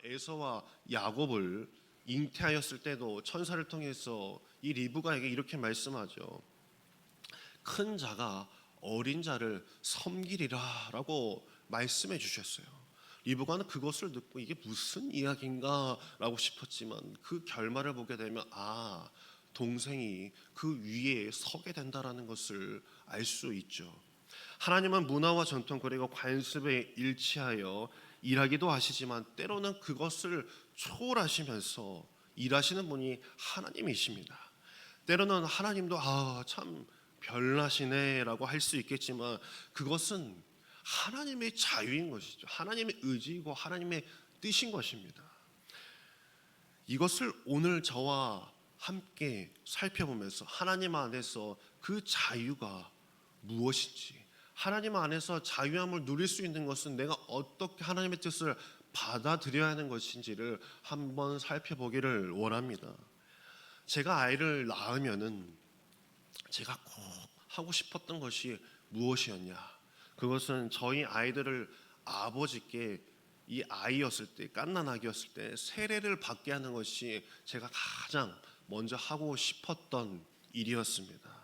에서와 야곱을 잉태하였을 때도 천사를 통해서 이 리브가에게 이렇게 말씀하죠. 큰 자가 어린 자를 섬기리라라고 말씀해 주셨어요. 리브가는 그것을 듣고 이게 무슨 이야기인가 라고 싶었지만 그 결말을 보게 되면 동생이 그 위에 서게 된다라는 것을 알 수 있죠. 하나님은 문화와 전통 그리고 관습에 일치하여 일하기도 하시지만 때로는 그것을 초월하시면서 일하시는 분이 하나님이십니다. 때로는 하나님도 참 별나시네라고 할 수 있겠지만 그것은 하나님의 자유인 것이죠. 하나님의 의지이고 하나님의 뜻인 것입니다. 이것을 오늘 저와 함께 살펴보면서 하나님 안에서 그 자유가 무엇인지, 하나님 안에서 자유함을 누릴 수 있는 것은 내가 어떻게 하나님의 뜻을 받아들여야 하는 것인지를 한번 살펴보기를 원합니다. 제가 아이를 낳으면은 제가 꼭 하고 싶었던 것이 무엇이었냐? 그것은 저희 아이들을 아버지께 이 아이였을 때, 갓난아기였을 때 세례를 받게 하는 것이 제가 가장 먼저 하고 싶었던 일이었습니다.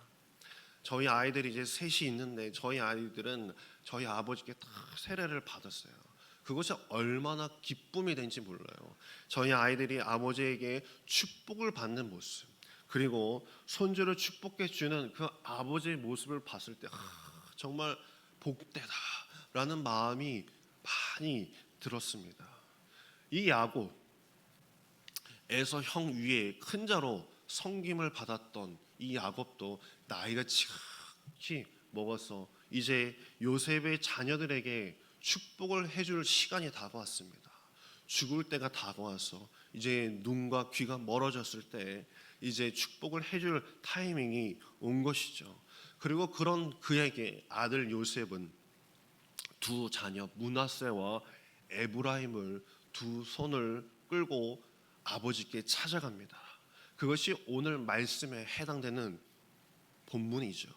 저희 아이들이 이제 셋이 있는데 저희 아이들은 저희 아버지께 다 세례를 받았어요. 그것이 얼마나 기쁨이 된지 몰라요. 저희 아이들이 아버지에게 축복을 받는 모습, 그리고 손주를 축복해 주는 그 아버지의 모습을 봤을 때 정말 복되다라는 마음이 많이 들었습니다. 이 야곱, 에서 형 위에 큰 자로 섬김을 받았던 이 야곱도 나이가 지극히 먹어서 이제 요셉의 자녀들에게 축복을 해줄 시간이 다가왔습니다. 죽을 때가 다가와서 이제 눈과 귀가 멀어졌을 때 이제 축복을 해줄 타이밍이 온 것이죠. 그리고 그런 그에게 아들 요셉은 두 자녀 므낫세와 에브라임을 두 손을 끌고 아버지께 찾아갑니다. 그것이 오늘 말씀에 해당되는 본문이죠.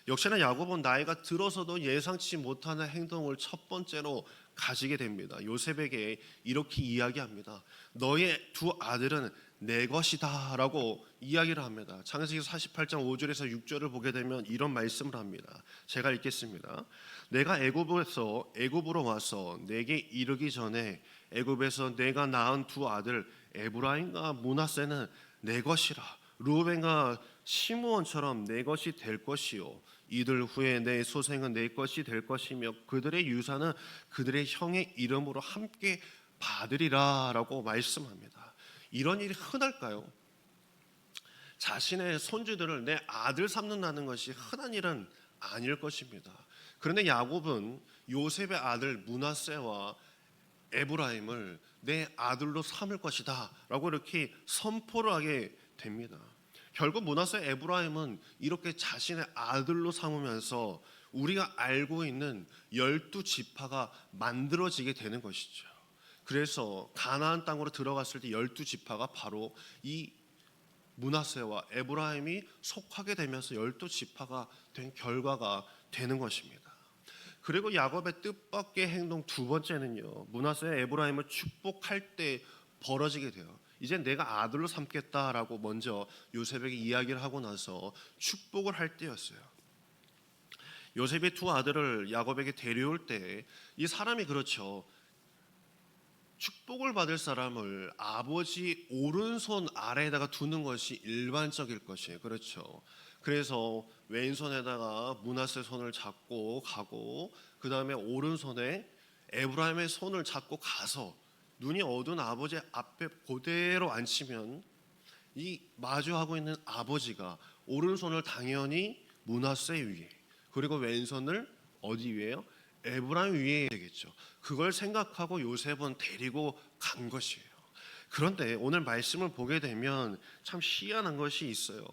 역시나 야곱은 나이가 들어서도 예상치 못하는 행동을 첫 번째로 가지게 됩니다. 요셉에게 이렇게 이야기합니다. 너의 두 아들은 내 것이다 라고 이야기를 합니다. 창세기 48장 5절에서 6절을 보게 되면 이런 말씀을 합니다. 제가 읽겠습니다. 내가 애굽으로 와서 내게 이르기 전에 애굽에서 내가 낳은 두 아들 에브라임과 므낫세는 내 것이라. 르우벤과 시므온처럼 내 것이 될 것이요 이들 후에 내 소생은 내 것이 될 것이며 그들의 유산은 그들의 형의 이름으로 함께 받으리라 라고 말씀합니다. 이런 일이 흔할까요? 자신의 손주들을 내 아들 삼는다는 것이 흔한 일은 아닐 것입니다. 그런데 야곱은 요셉의 아들 므낫세와 에브라임을 내 아들로 삼을 것이다 라고 이렇게 선포를 하게 됩니다. 결국 므낫세 에브라임은 이렇게 자신의 아들로 삼으면서 우리가 알고 있는 12지파가 만들어지게 되는 것이죠. 그래서 가나안 땅으로 들어갔을 때 12지파가 바로 이 므낫세와 에브라임이 속하게 되면서 12지파가 된 결과가 되는 것입니다. 그리고 야곱의 뜻밖의 행동 두 번째는요, 므낫세 에브라임을 축복할 때 벌어지게 돼요. 이제 내가 아들로 삼겠다라고 먼저 요셉에게 이야기를 하고 나서 축복을 할 때였어요. 요셉의 두 아들을 야곱에게 데려올 때 이 사람이 그렇죠. 축복을 받을 사람을 아버지 오른손 아래에다가 두는 것이 일반적일 것이에요. 그렇죠. 그래서 왼손에다가 므낫세 손을 잡고 가고 그 다음에 오른손에 에브라임의 손을 잡고 가서 눈이 어두운 아버지 앞에 그대로 앉히면 이 마주하고 있는 아버지가 오른손을 당연히 므낫세 위에 그리고 왼손을 어디 위에요? 에브라임 위에 되겠죠. 그걸 생각하고 요셉은 데리고 간 것이에요. 그런데 오늘 말씀을 보게 되면 참 희한한 것이 있어요.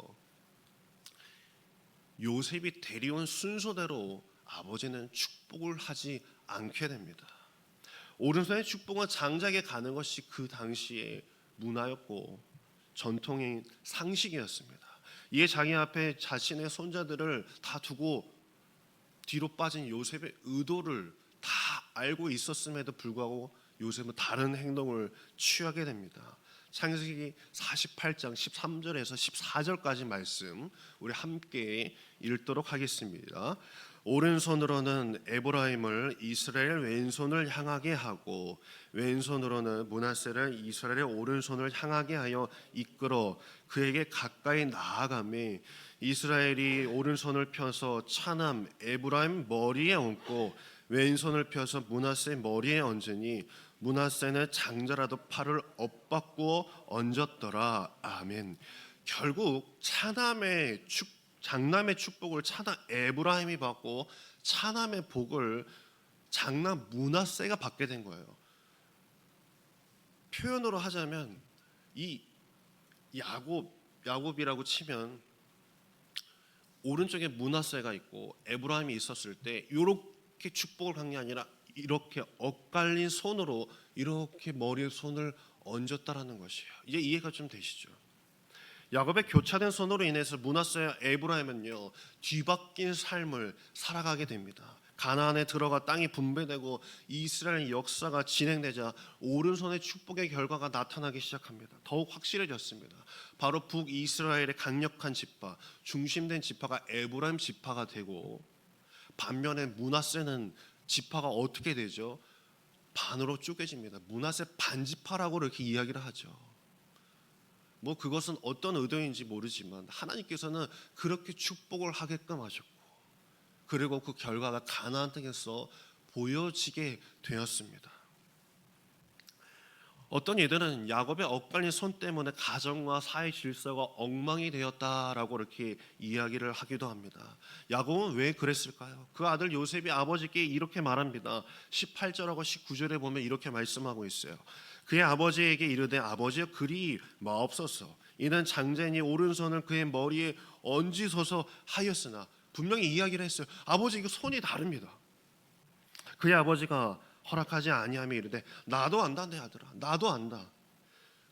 요셉이 데려온 순서대로 아버지는 축복을 하지 않게 됩니다. 오른손의 축복은 장작에 가는 것이 그 당시의 문화였고 전통의 상식이었습니다. 이에 자기 앞에 자신의 손자들을 다 두고 뒤로 빠진 요셉의 의도를 다 알고 있었음에도 불구하고 요셉은 다른 행동을 취하게 됩니다. 창세기 48장 13절에서 14절까지 말씀 우리 함께 읽도록 하겠습니다. 오른손으로는 에브라임을 이스라엘 왼손을 향하게 하고 왼손으로는 므낫세를 이스라엘의 오른손을 향하게 하여 이끌어 그에게 가까이 나아가매 이스라엘이 오른손을 펴서 차남 에브라임 머리에 얹고 왼손을 펴서 므낫세 머리에 얹으니 므낫세는 장자라도 팔을 엇바꾸어 얹었더라. 아멘. 결국 장남의 축복을 차남 에브라임이 받고 차남의 복을 장남 므낫세가 받게 된 거예요. 표현으로 하자면 이 야곱이라고 치면 오른쪽에 므낫세가 있고 에브라임이 있었을 때 이렇게 축복을 한 게 아니라 이렇게 엇갈린 손으로 이렇게 머리에 손을 얹었다라는 것이에요. 이제 이해가 좀 되시죠? 야곱의 교차된 손으로 인해서 므낫세와 에브라임은요 뒤바뀐 삶을 살아가게 됩니다. 가나안에 들어가 땅이 분배되고 이스라엘 역사가 진행되자 오른손의 축복의 결과가 나타나기 시작합니다. 더욱 확실해졌습니다. 바로 북이스라엘의 강력한 지파, 중심된 지파가 에브라임 지파가 되고 반면에 므낫세는 지파가 어떻게 되죠? 반으로 쪼개집니다. 므낫세 반지파라고 이렇게 이야기를 하죠. 뭐 그것은 어떤 의도인지 모르지만 하나님께서는 그렇게 축복을 하게끔 하셨고 그리고 그 결과가 가나안 땅에서 보여지게 되었습니다. 어떤 이들은 야곱의 엇갈린 손 때문에 가정과 사회 질서가 엉망이 되었다라고 이렇게 이야기를 하기도 합니다. 야곱은 왜 그랬을까요? 그 아들 요셉이 아버지께 이렇게 말합니다. 18절하고 19절에 보면 이렇게 말씀하고 있어요. 그의 아버지에게 이르되 아버지여 그리 마옵소서 이는 장자니 오른손을 그의 머리에 얹으소서 하였으나 분명히 이야기를 했어요. 아버지 이거 손이 다릅니다. 그의 아버지가 허락하지 아니하며 이르되 나도 안다 내 아들아 나도 안다.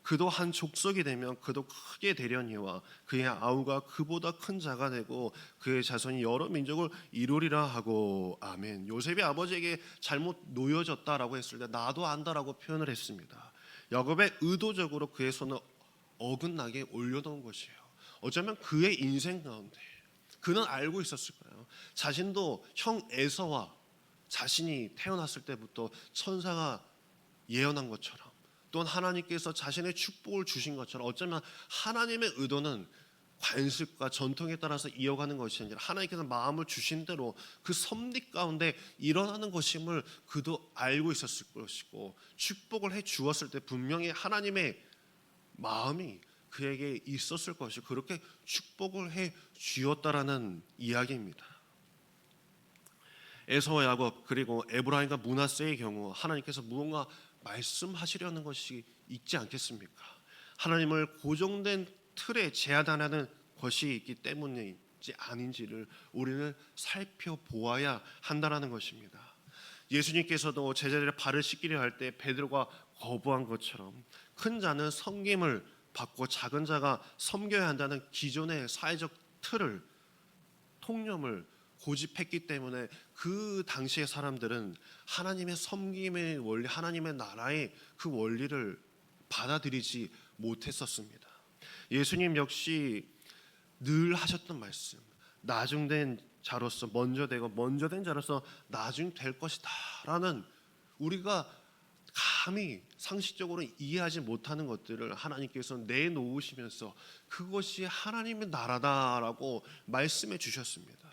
그도 한 족속이 되면 그도 크게 되려니와 그의 아우가 그보다 큰 자가 되고 그의 자손이 여러 민족을 이루리라 하고 아멘. 요셉이 아버지에게 잘못 놓여졌다라고 했을 때 나도 안다라고 표현을 했습니다. 야곱의 의도적으로 그의 손을 어긋나게 올려놓은 것이에요. 어쩌면 그의 인생 가운데 그는 알고 있었을 거예요. 자신도 형 에서와 자신이 태어났을 때부터 천사가 예언한 것처럼 또한 하나님께서 자신의 축복을 주신 것처럼 어쩌면 하나님의 의도는 관습과 전통에 따라서 이어가는 것이 아니라 하나님께서 마음을 주신 대로 그 섭리 가운데 일어나는 것임을 그도 알고 있었을 것이고 축복을 해 주었을 때 분명히 하나님의 마음이 그에게 있었을 것이 그렇게 축복을 해 주었다라는 이야기입니다. 에서와 야곱 그리고 에브라임과 므낫세의 경우 하나님께서 무언가 말씀하시려는 것이 있지 않겠습니까? 하나님을 고정된 틀에 제한하는 것이 있기 때문인지 아닌지를 우리는 살펴보아야 한다는 것입니다. 예수님께서도 제자들의 발을 씻기려 할 때 베드로가 거부한 것처럼 큰 자는 섬김을 받고 작은 자가 섬겨야 한다는 기존의 사회적 틀을 통념을 고집했기 때문에 그 당시의 사람들은 하나님의 섬김의 원리, 하나님의 나라의 그 원리를 받아들이지 못했었습니다. 예수님 역시 늘 하셨던 말씀, 나중된 자로서 먼저 되고 먼저 된 자로서 나중 될 것이다 라는 우리가 감히 상식적으로 이해하지 못하는 것들을 하나님께서 내놓으시면서 그것이 하나님의 나라다라고 말씀해 주셨습니다.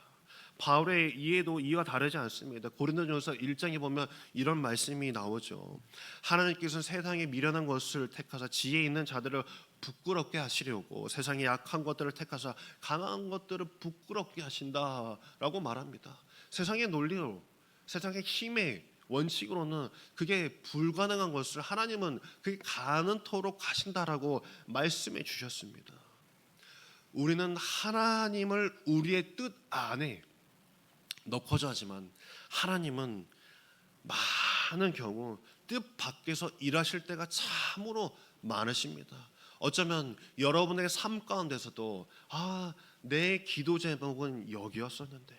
바울의 이해도 이와 다르지 않습니다. 고린도전서 1장에 보면 이런 말씀이 나오죠. 하나님께서는 세상에 미련한 것을 택하사 지혜 있는 자들을 부끄럽게 하시려고 세상에 약한 것들을 택하사 강한 것들을 부끄럽게 하신다라고 말합니다. 세상의 논리로 세상의 힘의 원칙으로는 그게 불가능한 것을 하나님은 그게 가능토록 하신다라고 말씀해 주셨습니다. 우리는 하나님을 우리의 뜻 안에 넣고자 하지만 하나님은 많은 경우 뜻 밖에서 일하실 때가 참으로 많으십니다. 어쩌면 여러분의 삶 가운데서도 내 기도 제목은 여기였었는데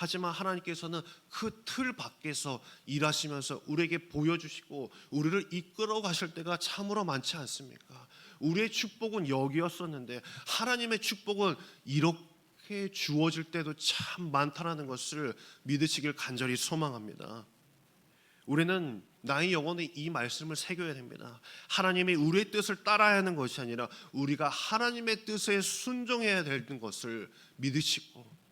하지만 하나님께서는 그 틀 밖에서 일하시면서 우리에게 보여주시고 우리를 이끌어 가실 때가 참으로 많지 않습니까? 우리의 축복은 여기였었는데 하나님의 축복은 이렇게 주어질 때도 참 많다라는 것을 믿으시길 간절히 소망합니다. 우리는 나의 영혼에 이 말씀을 새겨야 됩니다. 하나님이 우리의 뜻을 따라야 하는 것이 아니라 우리가 하나님의 뜻에 순종해야 되는 것을 믿으시고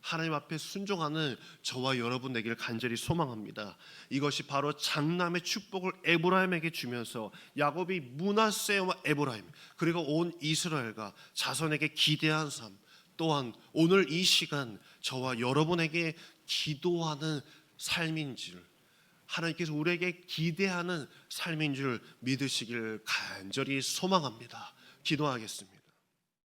하나님 앞에 순종하는 저와 여러분 되기를 간절히 소망합니다. 이것이 바로 장남의 축복을 에브라임에게 주면서 야곱이 므낫세와 에브라임 그리고 온 이스라엘과 자손에게 기대한 삶, 또한 오늘 이 시간 저와 여러분에게 기도하는 삶인 줄, 하나님께서 우리에게 기대하는 삶인 줄 믿으시길 간절히 소망합니다. 기도하겠습니다.